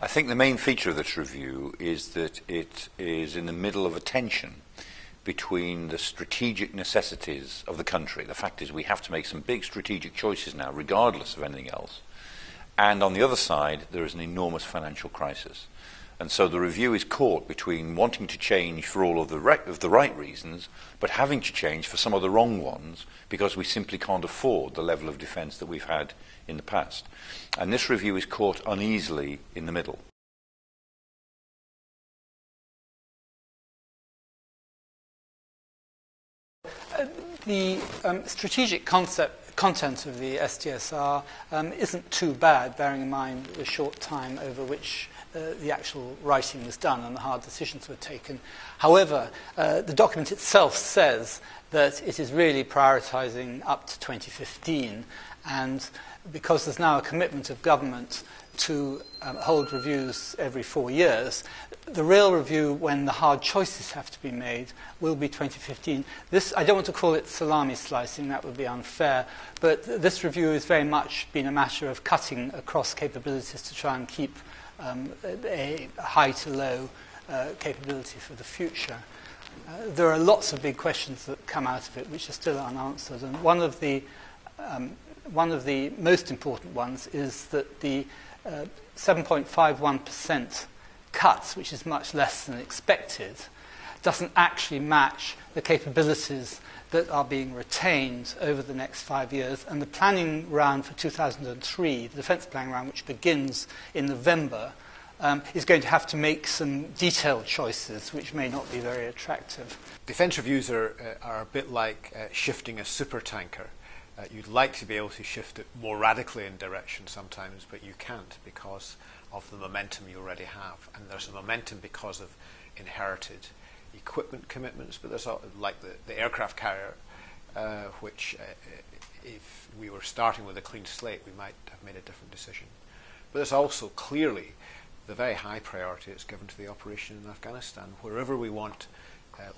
I think the main feature of this review is that it is in the middle of a tension between the strategic necessities of the country. The fact is we have to make some big strategic choices now, regardless of anything else. And on the other side, there is an enormous financial crisis. And so the review is caught between wanting to change for all of the right reasons, but having to change for some of the wrong ones because we simply can't afford the level of defence that we've had in the past. And this review is caught uneasily in the middle. The strategic content of the SDSR isn't too bad, bearing in mind the short time over which the actual writing was done and the hard decisions were taken. However, the document itself says that it is really prioritising up to 2015, and because there's now a commitment of government to hold reviews every 4 years, the real review, when the hard choices have to be made, will be 2015. This, I don't want to call it salami slicing, that would be unfair, but this review has very much been a matter of cutting across capabilities to try and keep a high to low capability for the future. There are lots of big questions that come out of it which are still unanswered, and one of the most important ones is that the 7.51% cuts, which is much less than expected, doesn't actually match the capabilities that are being retained over the next 5 years. And the planning round for 2003, the defence planning round, which begins in November, is going to have to make some detailed choices which may not be very attractive. Defence reviews are a bit like shifting a supertanker. You'd like to be able to shift it more radically in direction sometimes, but you can't because of the momentum you already have. And there's a momentum because of inherited equipment commitments, but there's like the aircraft carrier, which if we were starting with a clean slate, we might have made a different decision. But there's also clearly the very high priority that's given to the operation in Afghanistan. Wherever we want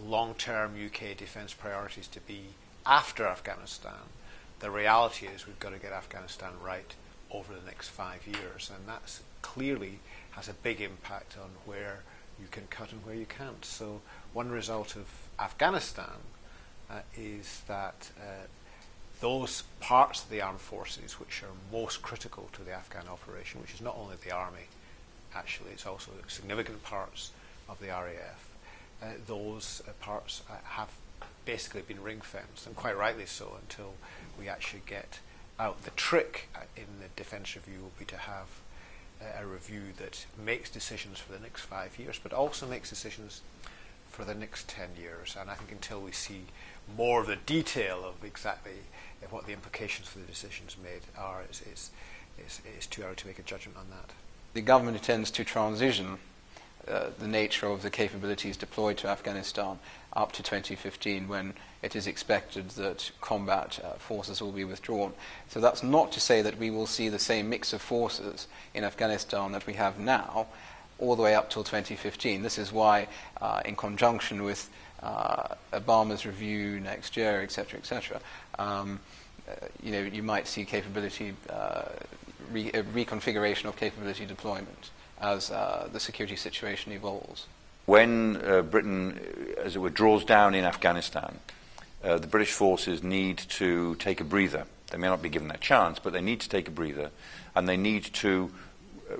long-term UK defence priorities to be after Afghanistan, the reality is we've got to get Afghanistan right over the next 5 years, and that clearly has a big impact on where you can cut and where you can't. So one result of Afghanistan is that those parts of the armed forces which are most critical to the Afghan operation, which is not only the army, actually it's also significant parts of the RAF, those parts have basically been ring-fenced, and quite rightly so, until we actually get out. The trick in the defence review will be to have a review that makes decisions for the next 5 years, but also makes decisions for the next 10 years. And I think until we see more of the detail of exactly what the implications for the decisions made are, it's too early to make a judgment on that. The government intends to transition the nature of the capabilities deployed to Afghanistan up to 2015, when it is expected that combat forces will be withdrawn. So that's not to say that we will see the same mix of forces in Afghanistan that we have now all the way up till 2015. This is why, in conjunction with Obama's review next year, etc., you might see capability reconfiguration of capability deployment as the security situation evolves. When Britain, as it were, draws down in Afghanistan, the British forces need to take a breather. They may not be given that chance, but they need to take a breather, and they need to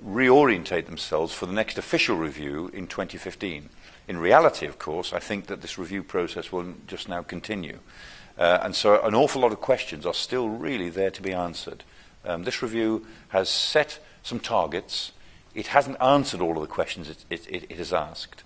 reorientate themselves for the next official review in 2015. In reality, of course, I think that this review process will just now continue. And so an awful lot of questions are still really there to be answered. This review has set some targets. It hasn't answered all of the questions it has asked.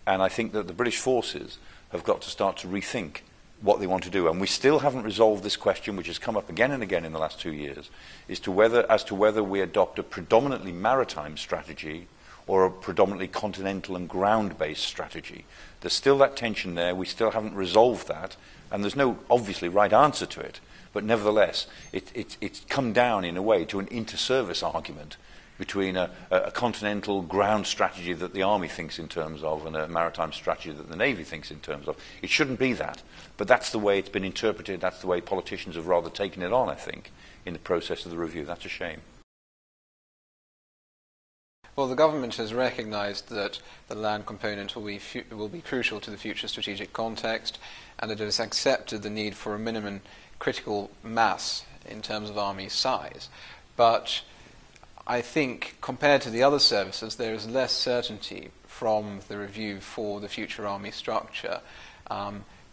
And I think that the British forces have got to start to rethink what they want to do. And we still haven't resolved this question, which has come up again and again in the last 2 years, as to whether we adopt a predominantly maritime strategy or a predominantly continental and ground-based strategy. There's still that tension there. We still haven't resolved that. And there's no obviously right answer to it. But nevertheless, it's come down in a way to an inter-service argument between a continental ground strategy that the Army thinks in terms of and a maritime strategy that the Navy thinks in terms of. It shouldn't be that, but that's the way it's been interpreted. That's the way politicians have rather taken it on, I think, in the process of the review. That's a shame. Well, the government has recognised that the land component will be crucial to the future strategic context, and it has accepted the need for a minimum critical mass in terms of army size. But I think, compared to the other services, there is less certainty from the review for the future army structure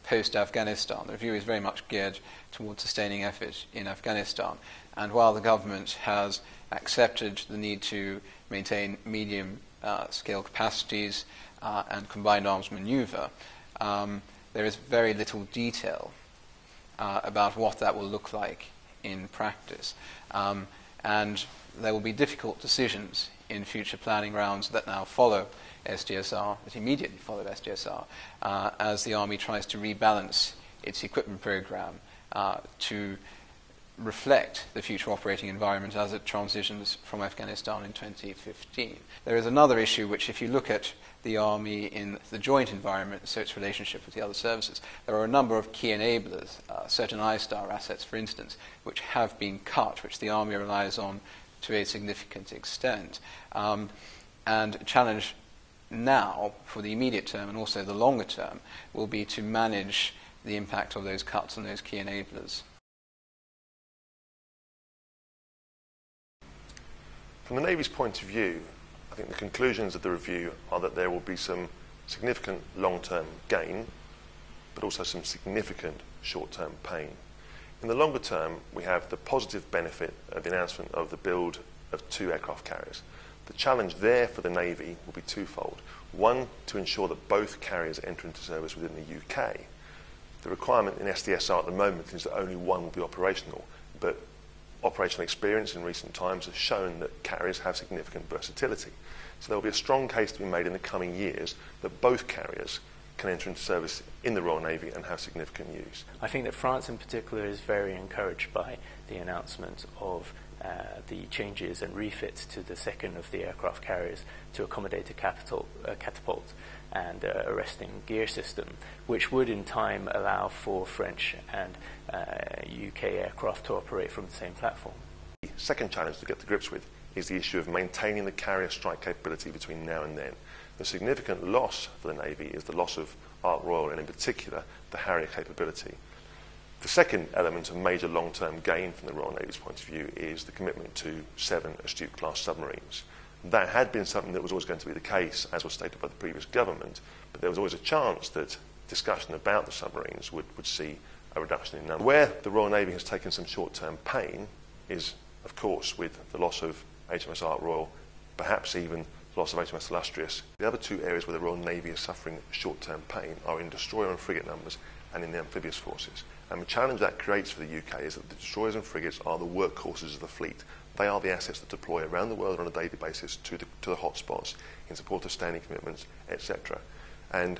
post-Afghanistan. The review is very much geared towards sustaining effort in Afghanistan. And while the government has accepted the need to maintain medium-scale capacities and combined arms maneuver, there is very little detail about what that will look like in practice. And there will be difficult decisions in future planning rounds that now follow SDSR, that immediately follow SDSR, as the Army tries to rebalance its equipment program to reflect the future operating environment as it transitions from Afghanistan in 2015. There is another issue which, if you look at the Army in the joint environment, so its relationship with the other services, there are a number of key enablers, certain I-Star assets, for instance, which have been cut, which the Army relies on to a significant extent. And a challenge now, for the immediate term and also the longer term, will be to manage the impact of those cuts on those key enablers. From the Navy's point of view, I think the conclusions of the review are that there will be some significant long-term gain, but also some significant short-term pain. In the longer term, we have the positive benefit of the announcement of the build of 2 aircraft carriers. The challenge there for the Navy will be twofold. One, to ensure that both carriers enter into service within the UK. The requirement in SDSR at the moment is that only one will be operational, but operational experience in recent times has shown that carriers have significant versatility. So there will be a strong case to be made in the coming years that both carriers can enter into service in the Royal Navy and have significant use. I think that France in particular is very encouraged by the announcement of the changes and refits to the second of the aircraft carriers to accommodate a catapult and a arresting gear system, which would in time allow for French and UK aircraft to operate from the same platform. The second challenge to get to grips with is the issue of maintaining the carrier strike capability between now and then. The significant loss for the Navy is the loss of Ark Royal, and in particular the Harrier capability. The second element of major long-term gain from the Royal Navy's point of view is the commitment to 7 Astute-class submarines. That had been something that was always going to be the case, as was stated by the previous government, but there was always a chance that discussion about the submarines would see a reduction in number. Where the Royal Navy has taken some short-term pain is, of course, with the loss of HMS Ark Royal, perhaps even the loss of HMS Illustrious. The other 2 areas where the Royal Navy is suffering short-term pain are in destroyer and frigate numbers and in the amphibious forces. And the challenge that creates for the UK is that the destroyers and frigates are the workhorses of the fleet. They are the assets that deploy around the world on a daily basis to the hotspots in support of standing commitments, etc. And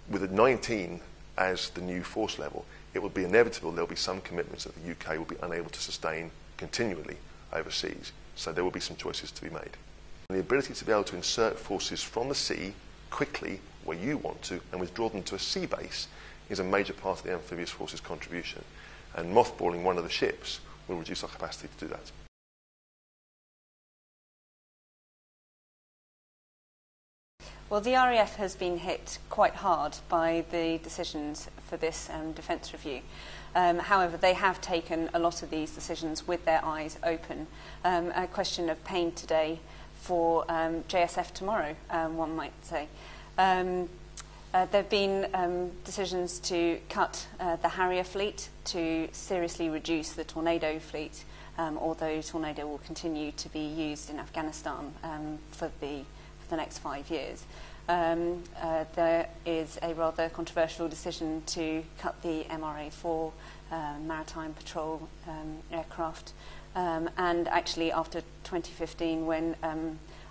with the 19 as the new force level, it will be inevitable there will be some commitments that the UK will be unable to sustain continually overseas. So there will be some choices to be made. And the ability to be able to insert forces from the sea quickly where you want to and withdraw them to a sea base is a major part of the amphibious forces contribution. And mothballing one of the ships will reduce our capacity to do that. Well, the RAF has been hit quite hard by the decisions for this defence review. However, they have taken a lot of these decisions with their eyes open. A question of pain today for JSF tomorrow, one might say. There have been decisions to cut the Harrier fleet, to seriously reduce the Tornado fleet, although Tornado will continue to be used in Afghanistan for the next 5 years. There is a rather controversial decision to cut the MRA-4 maritime patrol aircraft, and actually after 2015, when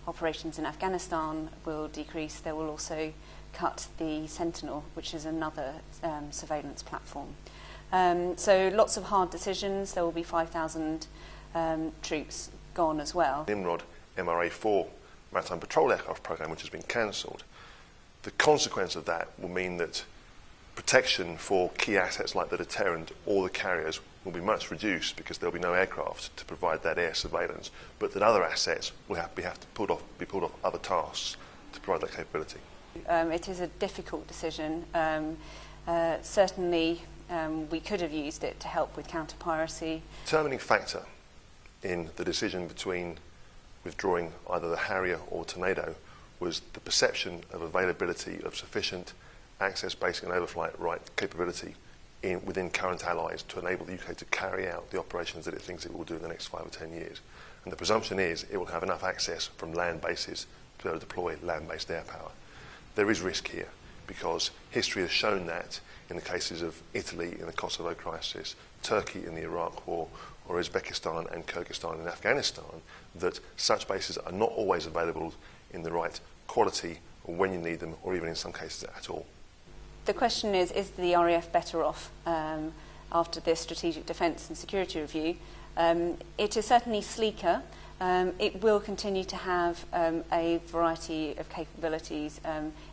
operations in Afghanistan will decrease, they will also cut the Sentinel, which is another surveillance platform. So lots of hard decisions. There will be 5,000 troops gone as well. Nimrod MRA-4 maritime patrol aircraft program, which has been cancelled. The consequence of that will mean that protection for key assets like the deterrent or the carriers will be much reduced because there will be no aircraft to provide that air surveillance, but that other assets will have to be pulled off other tasks to provide that capability. It is a difficult decision. Certainly, we could have used it to help with counter-piracy. Determining factor in the decision between withdrawing either the Harrier or Tornado was the perception of availability of sufficient access, basic and overflight right capability within current allies to enable the UK to carry out the operations that it thinks it will do in the next 5 or 10 years. And the presumption is it will have enough access from land bases to be able to deploy land-based air power. There is risk here because history has shown that in the cases of Italy in the Kosovo crisis, Turkey in the Iraq war, or Uzbekistan and Kyrgyzstan in Afghanistan, that such bases are not always available in the right quality or when you need them, or even in some cases at all. The question is the RAF better off after this Strategic Defence and Security Review? It is certainly sleeker. It will continue to have a variety of capabilities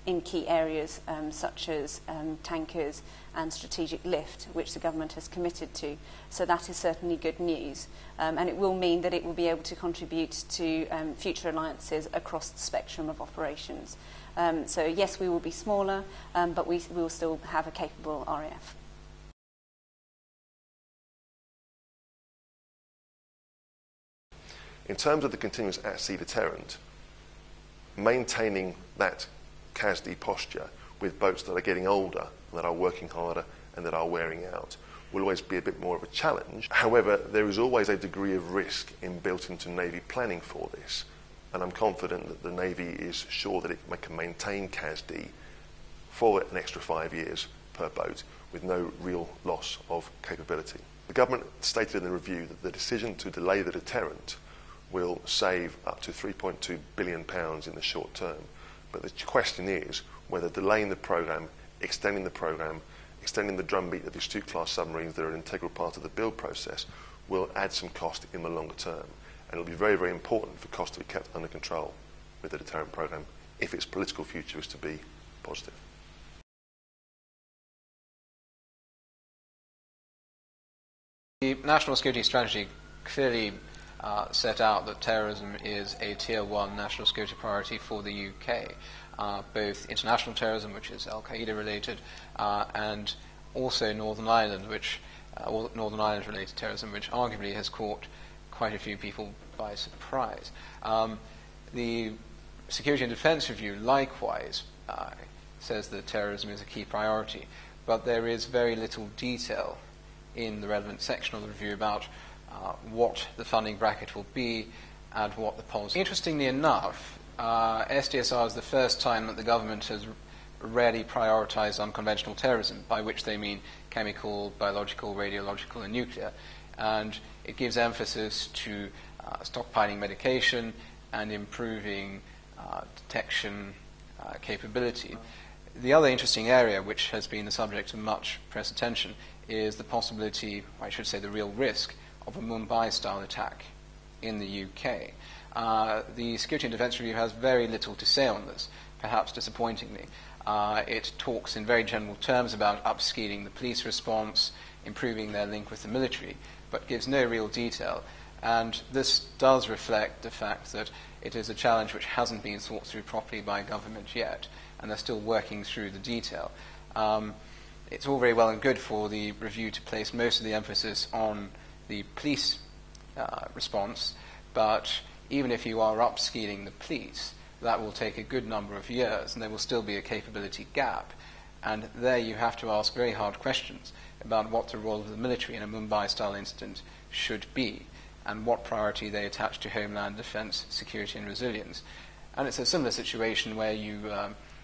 in key areas such as tankers and strategic lift, which the government has committed to. So that is certainly good news. And it will mean that it will be able to contribute to future alliances across the spectrum of operations. So yes, we will be smaller, but we will still have a capable RAF. In terms of the continuous at-sea deterrent, maintaining that CASD posture with boats that are getting older, that are working harder and that are wearing out will always be a bit more of a challenge. However, there is always a degree of risk built into Navy planning for this, and I'm confident that the Navy is sure that it can maintain CASD for an extra 5 years per boat with no real loss of capability. The government stated in the review that the decision to delay the deterrent will save up to £3.2 billion in the short term. But the question is whether delaying the programme, extending the drumbeat of the Astute-class submarines that are an integral part of the build process will add some cost in the longer term. And it will be very, very important for cost to be kept under control with the deterrent programme if its political future is to be positive. The national security strategy clearly set out that terrorism is a Tier 1 national security priority for the UK. Both international terrorism, which is Al-Qaeda related, and also Northern Ireland related terrorism, which arguably has caught quite a few people by surprise. The Security and Defence Review likewise says that terrorism is a key priority, but there is very little detail in the relevant section of the review about what the funding bracket will be and what the policy. Interestingly enough, SDSR is the first time that the government has really prioritised unconventional terrorism, by which they mean chemical, biological, radiological and nuclear. And it gives emphasis to stockpiling medication and improving detection capability. The other interesting area, which has been the subject of much press attention, is the possibility, or I should say the real risk, of a Mumbai-style attack in the UK. The Security and Defence Review has very little to say on this, perhaps disappointingly. It talks in very general terms about upskilling the police response, improving their link with the military, but gives no real detail. And this does reflect the fact that it is a challenge which hasn't been thought through properly by government yet, and they're still working through the detail. It's all very well and good for the review to place most of the emphasis on the police response, but even if you are upskilling the police, that will take a good number of years, and there will still be a capability gap. And there you have to ask very hard questions about what the role of the military in a Mumbai-style incident should be, and what priority they attach to homeland defence, security and resilience. And it's a similar situation where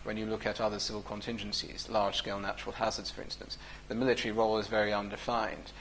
when you look at other civil contingencies, large-scale natural hazards, for instance, the military role is very undefined.